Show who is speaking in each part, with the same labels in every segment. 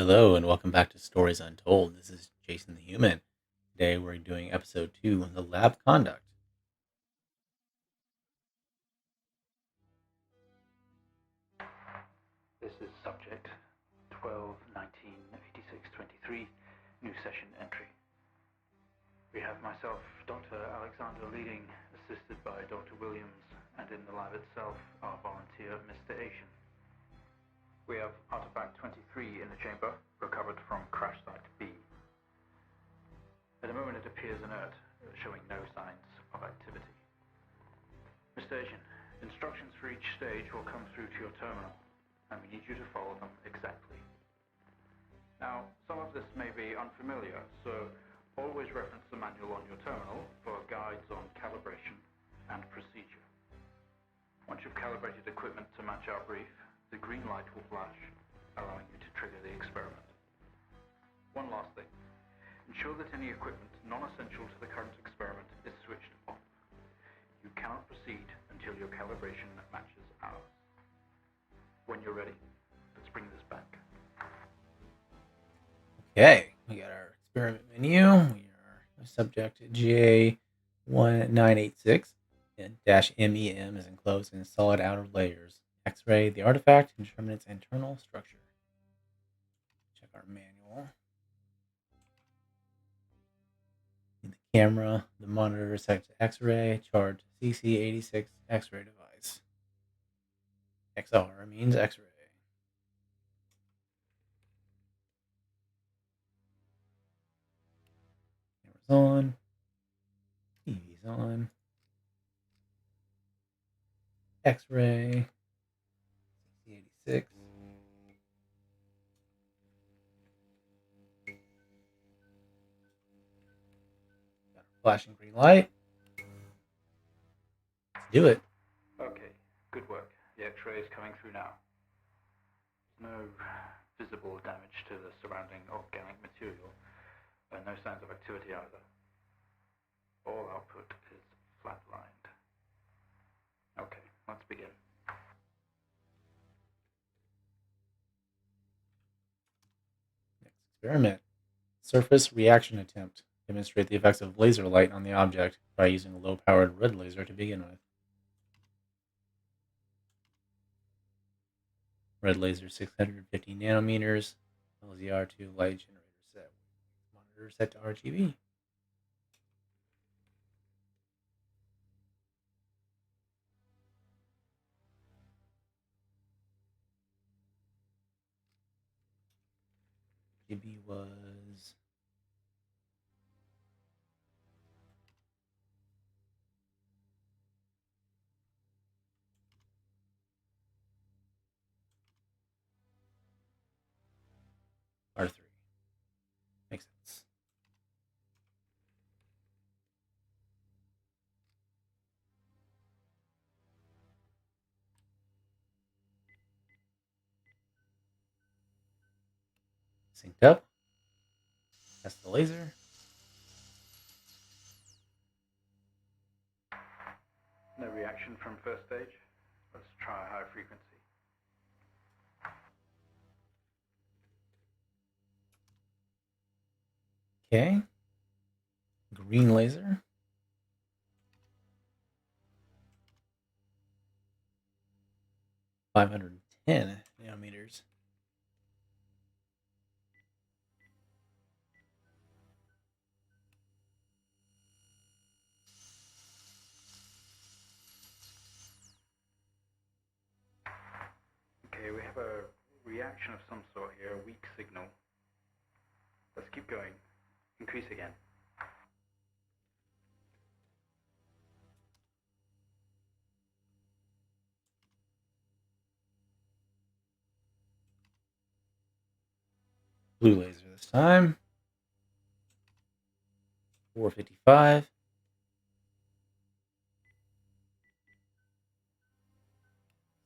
Speaker 1: Hello and welcome back to Stories Untold. This is Jason the Human. Today we're doing episode 2, The Lab Conduct.
Speaker 2: This is subject 12-19-86-23, new session entry. We have myself, Dr. Alexander leading, assisted by Dr. Williams, and in the lab itself, our volunteer, Mr. Asian. We have artifact 23 in the chamber, recovered from crash site B. At the moment it appears inert, showing no signs of activity. Mr. Asian, instructions for each stage will come through to your terminal, and we need you to follow them exactly. Now, some of this may be unfamiliar, so always reference the manual on your terminal for guides on calibration and procedure. Once you've calibrated equipment to match our brief, the green light will flash, allowing you to trigger the experiment. One last thing. Ensure that any equipment non-essential to the current experiment is switched off. You cannot proceed until your calibration matches ours. When you're ready, let's bring this back.
Speaker 1: Okay, we got our experiment menu. We are subject J1986 and -MEM is enclosed in solid outer layers. X-ray the artifact and determine its internal structure. Check our manual. In the camera, the monitor is set to X-ray, charged CC86 X-ray device. XR means X-ray. Camera's on. TV's on. X-ray. CC86. Got our flashing green light. Let's do it.
Speaker 2: Okay, good work. The X-ray is coming through now. No visible damage to the surrounding organic material, and no signs of activity either. All output is flatlined. Okay, let's begin.
Speaker 1: Next experiment. Surface reaction attempt. Demonstrate the effects of laser light on the object by using a low-powered red laser to begin with. Red laser 650 nanometers. LZR2 light generator set. Monitor set to RGB. RGB was R3. Makes sense. Synced up. Test the laser.
Speaker 2: No reaction from first stage. Let's try a high frequency.
Speaker 1: Okay. Green laser. (510 nanometers).
Speaker 2: Okay, we have a reaction of some sort here, a weak signal. Let's keep going. Increase again.
Speaker 1: Blue laser this time. 455.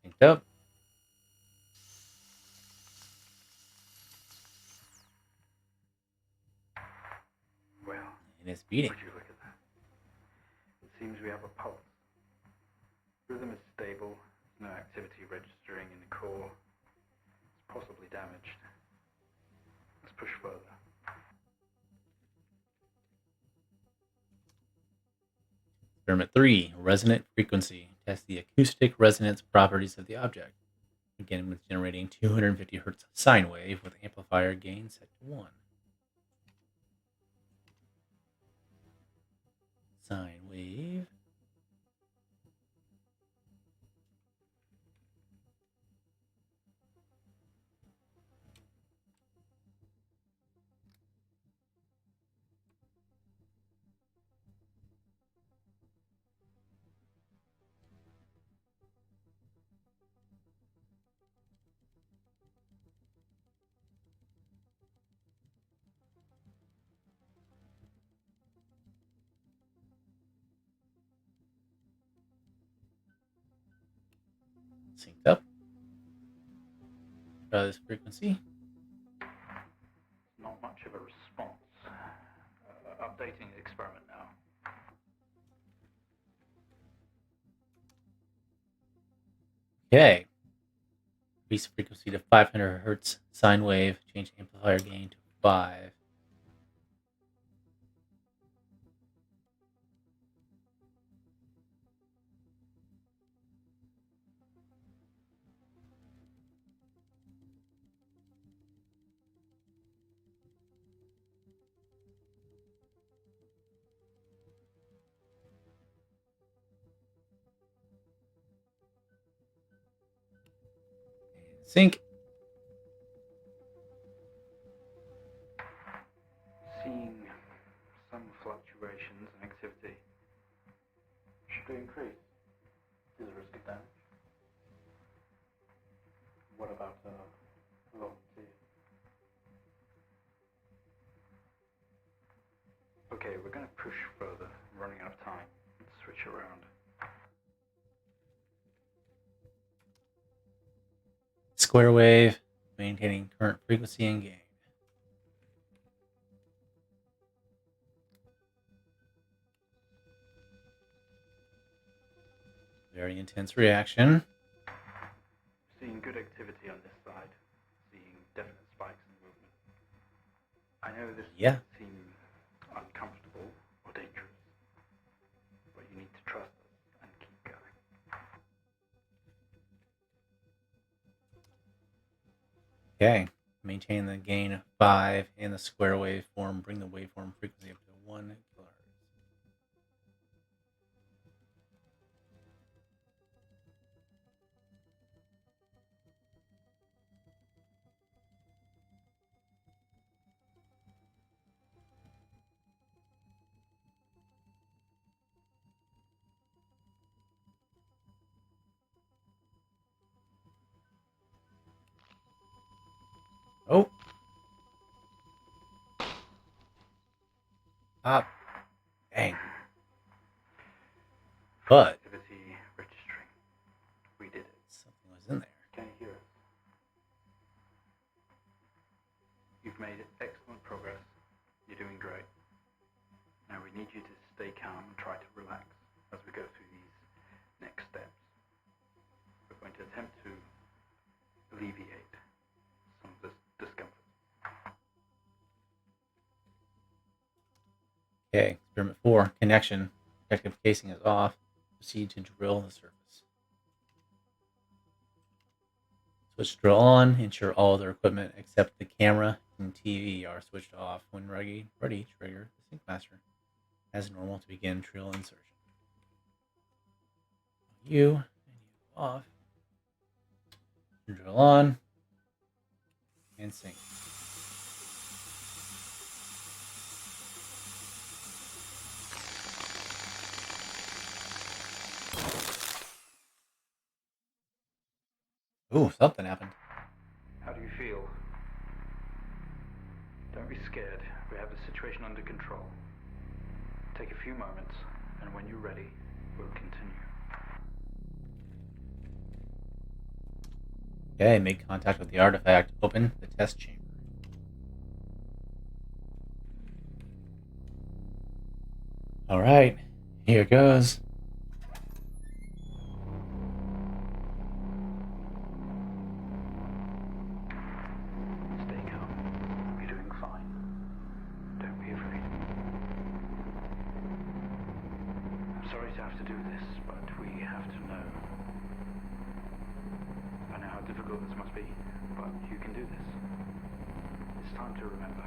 Speaker 1: Synced up.
Speaker 2: Well,
Speaker 1: And it's beating.
Speaker 2: would you look at that? It seems we have a pulse. Rhythm is stable, no activity registering in the core. It's possibly damaged. push further.
Speaker 1: Experiment 3, resonant frequency. Test the acoustic resonance properties of the object. Begin with generating 250 Hz sine wave with amplifier gain set to 1. Sine wave. Synced up. Try this frequency.
Speaker 2: Not much of a response. Updating the experiment now.
Speaker 1: Okay. Increase frequency to 500 Hz sine wave. Change amplifier gain to 5. Sync.
Speaker 2: Seeing some fluctuations in activity. Should we increase? Is there a risk of damage? What about volunteer? Okay, we're going to push further. I'm running out of time. Let's switch around.
Speaker 1: Square wave. Maintaining current frequency and gain. Very intense reaction.
Speaker 2: Seeing good activity on this side. Seeing definite spikes in movement. I know this might seem uncomfortable or dangerous, but you need to trust us and keep going.
Speaker 1: Okay. Maintain the gain of 5 and the square waveform. Bring the waveform frequency up to 1 kHz. Oh. Pop. Dang. But
Speaker 2: Activity registering. We did it.
Speaker 1: something was in there.
Speaker 2: Can you hear us? You've made excellent progress. You're doing great. Now we need you to stay calm and try to relax as we go through these next steps. We're going to attempt to alleviate some of this discomfort.
Speaker 1: Okay, experiment 4, connection. Protective casing is off. Proceed to drill the surface. Switch drill on. Ensure all other equipment except the camera and TV are switched off. When ready, trigger the sync master as normal to begin drill insertion. You off. Drill on and sync. Ooh, something happened.
Speaker 2: How do you feel? Don't be scared. We have the situation under control. Take a few moments, and when you're ready, we'll continue.
Speaker 1: Okay, make contact with the artifact. Open the test chamber. All right, here goes.
Speaker 2: Stay calm. You're doing have to do this, but we have to know. I know how difficult this must be, but you can do this. It's time to remember.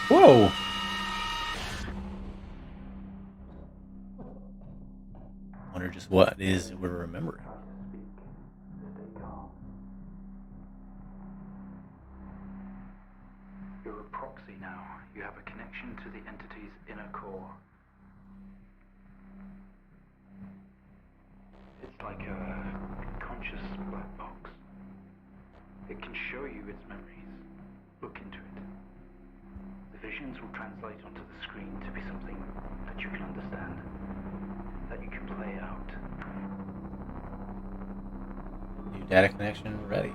Speaker 1: Whoa! Wonder just what it is we're remembering.
Speaker 2: Try to speak. Stay calm. You're a proxy now. You have a connection to the entity's inner core. It's like a conscious black box. It can show you its memories. Look into it. The visions will translate onto the screen to be something that you can understand, that you can play out.
Speaker 1: New data connection ready.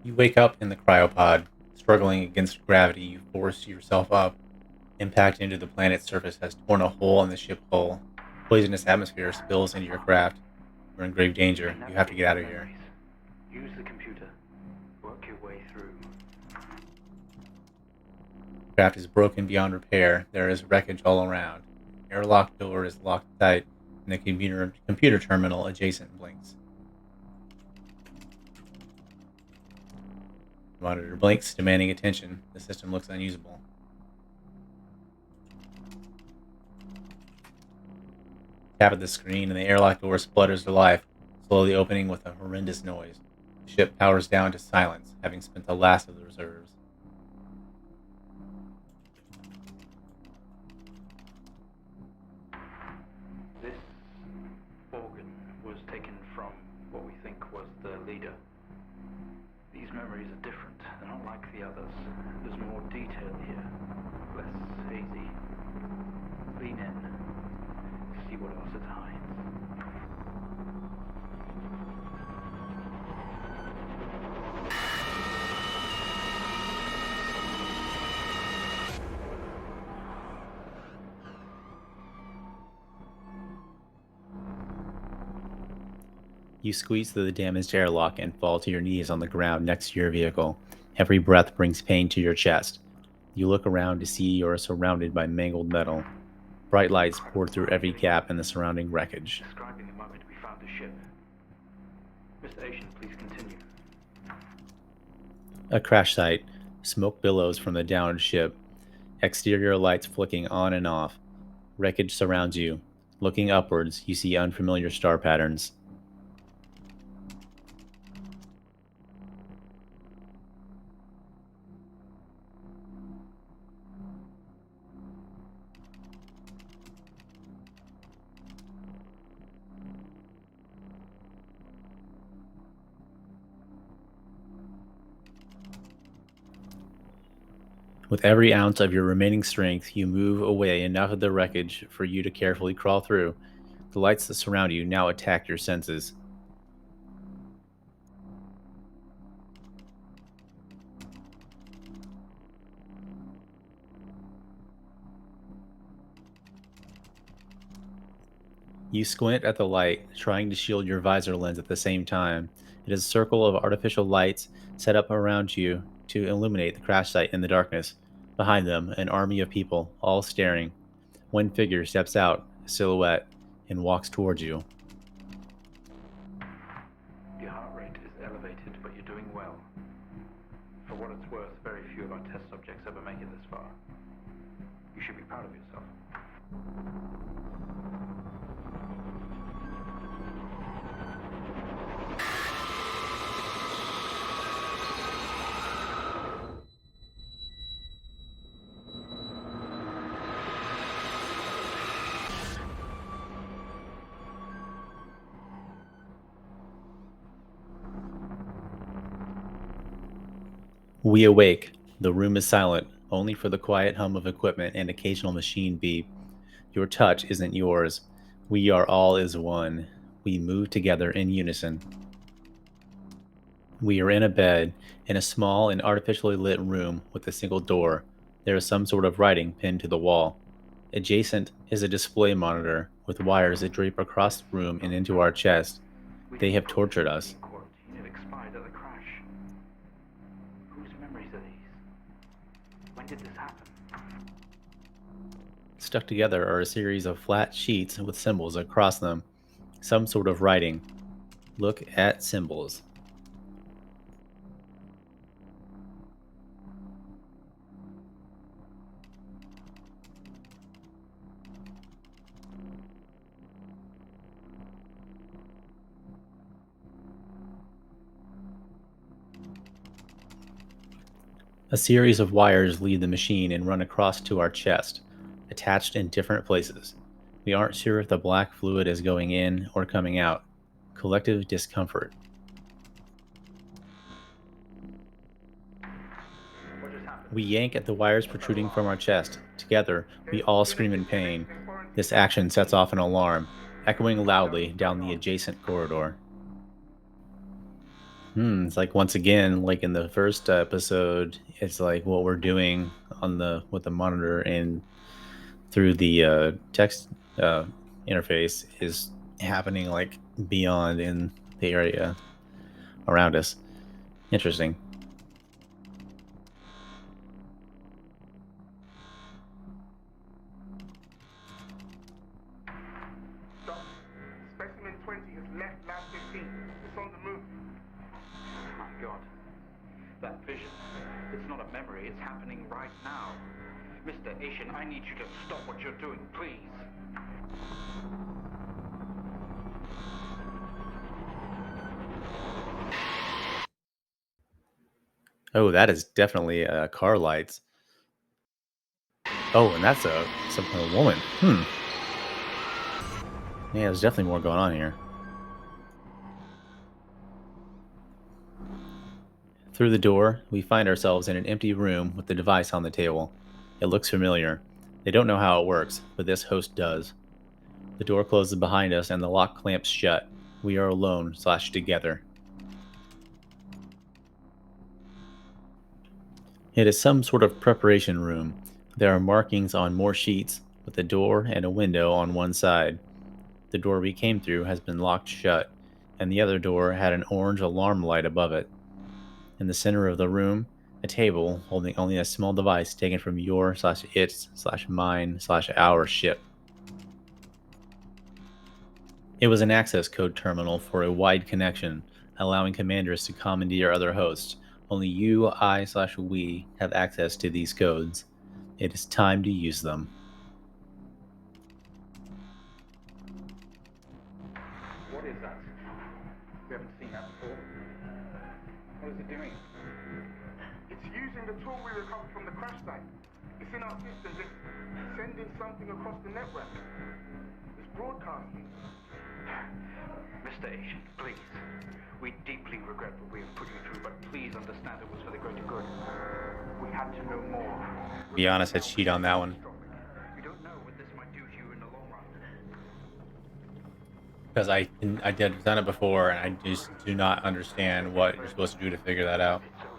Speaker 1: You wake up in the cryopod. Struggling against gravity, you force yourself up. Impact into the planet's surface has torn a hole in the ship hull. Poisonous atmosphere spills into your craft. You're in grave danger. You have to get out of here.
Speaker 2: Use the computer. Work your way through.
Speaker 1: The craft is broken beyond repair. There is wreckage all around. Airlock door is locked tight, and the computer terminal adjacent blinks. The monitor blinks, demanding attention. The system looks unusable. Tap at the screen, and the airlock door splutters to life, slowly opening with a horrendous noise. The ship powers down to silence, having spent the last of the reserves.
Speaker 2: This organ was taken from what we think was the leader. These memories are different. They're not like the others. There's more detail here. Less hazy. Lean in. See what else it hides.
Speaker 3: You squeeze through the damaged airlock and fall to your knees on the ground next to your vehicle. Every breath brings pain to your chest. You look around to see you are surrounded by mangled metal. Bright lights pour through every gap in the surrounding wreckage.
Speaker 2: Describing the moment we found the ship. Mr. Asian, please continue.
Speaker 3: A crash site. Smoke billows from the downed ship. Exterior lights flicking on and off. Wreckage surrounds you. Looking upwards, you see unfamiliar star patterns. With every ounce of your remaining strength, you move away enough of the wreckage for you to carefully crawl through. The lights that surround you now attack your senses. You squint at the light, trying to shield your visor lens at the same time. It is a circle of artificial lights set up around you to illuminate the crash site in the darkness. Behind them, an army of people, all staring. One figure steps out, a silhouette, and walks towards you.
Speaker 2: Your heart rate is elevated, but you're doing well. For what it's worth, very few of our test subjects ever make it this far. You should be proud of yourself.
Speaker 3: We awake. The room is silent, only for the quiet hum of equipment and occasional machine beep. Your touch isn't yours. We are all as one. We move together in unison. We are in a bed in a small and artificially lit room with a single door. There is some sort of writing pinned to the wall. Adjacent is a display monitor with wires that drape across the room and into our chest.
Speaker 2: We
Speaker 3: They
Speaker 2: didn't
Speaker 3: have
Speaker 2: put the
Speaker 3: tortured
Speaker 2: facility
Speaker 3: us.
Speaker 2: in quarantine. It expired at the crash. Whose memories are these? When did this happen?
Speaker 3: Stuck together are a series of flat sheets with symbols across them. Some sort of writing. Look at symbols. A series of wires leave the machine and run across to our chest, attached in different places. We aren't sure if the black fluid is going in or coming out. Collective discomfort.
Speaker 2: What just happened?
Speaker 3: We yank at the wires protruding from our chest. Together, we all scream in pain. This action sets off an alarm, echoing loudly down the adjacent corridor. It's like once again, like in the first episode, it's like what we're doing on the with the monitor and through the text uh, interface is happening like beyond in the area around us. Interesting.
Speaker 4: Doc, specimen 20 has left lab 15. It's on the move.
Speaker 2: My God. That vision. It's not a memory, it's happening right now. Mr. Asian, I need you to stop what you're doing, please.
Speaker 3: Oh, that is definitely car lights. Oh, and that's a woman. Yeah, there's definitely more going on here. Through the door, we find ourselves in an empty room with the device on the table. It looks familiar. They don't know how it works, but this host does. The door closes behind us and the lock clamps shut. We are alone, slashed together. It is some sort of preparation room. There are markings on more sheets, with a door and a window on one side. The door we came through has been locked shut, and the other door had an orange alarm light above it. In the center of the room, a table holding only a small device taken from your slash its slash mine slash our ship. It was an access code terminal for a wide connection, allowing commanders to commandeer other hosts. Only you, I slash we have access to these codes. It is time to use them.
Speaker 2: What is that? We haven't seen that before. What is it doing?
Speaker 4: It's using the tool we recovered from the crash site. It's in our systems. It's sending something across the network. It's broadcasting.
Speaker 2: Mr. Asian, please. We deeply regret what we have put you through, but please understand it was for the greater good. We had to know more.
Speaker 3: Be honest, I'd cheat on that one.
Speaker 2: You don't know what this might do to you in the long run.
Speaker 1: Because I did done it before, and I just do not understand what you're supposed to do to figure that out.
Speaker 2: It's over.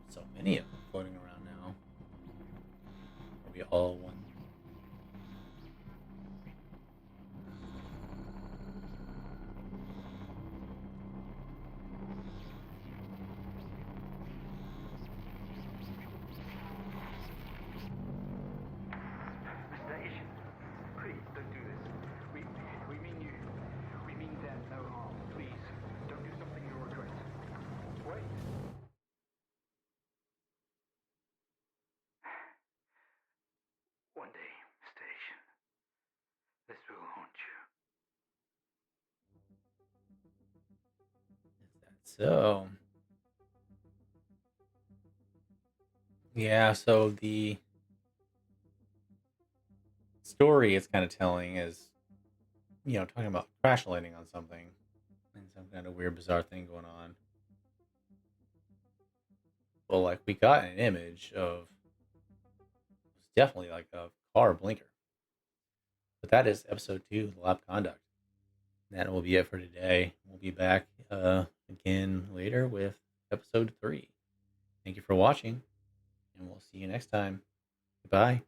Speaker 1: So many of them floating around now. Are we all one?
Speaker 2: Mr. Asian, please don't do this. We mean you. We mean them no harm. Please, don't do something you'll regret. Wait. One day, Mr. Asian, this will haunt you.
Speaker 1: Is that so? Yeah, so the story it's kind of telling is, talking about crash landing on something and some kind of weird, bizarre thing going on. Well, like we got an image of it's definitely like a car blinker, but that is episode 2, the lab conduct. that will be it for today. We'll be back again later with episode 3. Thank you for watching, and we'll see you next time. Goodbye.